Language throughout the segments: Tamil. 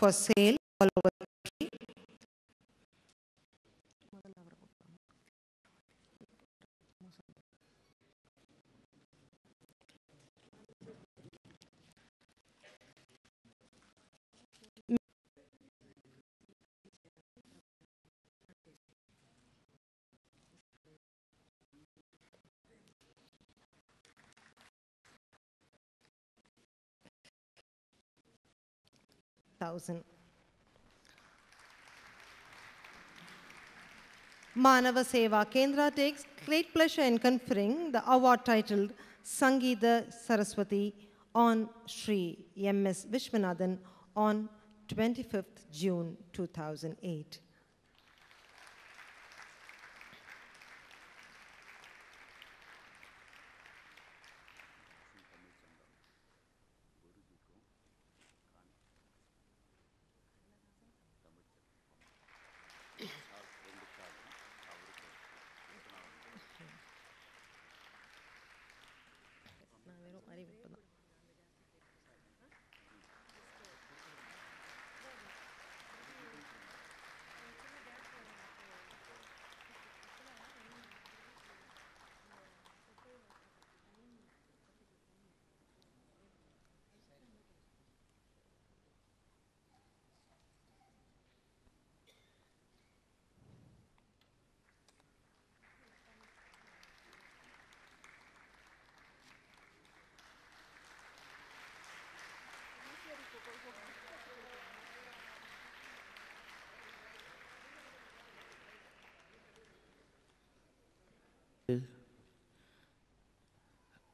for sale all over the country. Manava Seva Kendra takes great pleasure in conferring the award titled Sangeeta Saraswati on Sri M.S. Vishwanathan on 25th June 2008.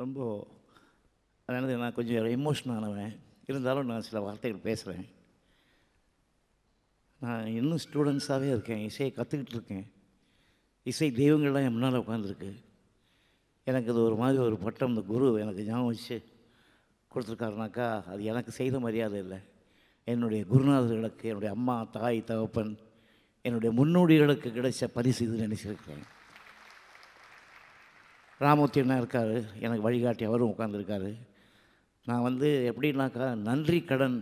ரொம்ப அதாவது நான் கொஞ்சம் எமோஷ்னலானவன், இருந்தாலும் நான் சில வார்த்தைகள் பேசுகிறேன். நான் இன்னும் ஸ்டூடெண்ட்ஸாகவே இருக்கேன், இசையை கற்றுக்கிட்டு இருக்கேன். இசை தெய்வங்கள்லாம் என் முன்னால் உட்காந்துருக்கு. எனக்கு இது ஒரு மாதிரி ஒரு பட்டம் இந்த குரு எனக்கு ஞாபகம் வச்சு கொடுத்துருக்காருனாக்கா அது எனக்கு செய்த மரியாதை இல்லை, என்னுடைய குருநாதர்களுக்கு, என்னுடைய அம்மா, தாய், தகப்பன், என்னுடைய முன்னோடிகளுக்கு கிடைச்ச பரிசு இது நினச்சிருக்கேன். ராமூர்த்தி அண்ணா இருக்கார், எனக்கு வழிகாட்டி அவரும் உட்காந்துருக்காரு. நான் எப்படின்னாக்கா நன்றி கடன்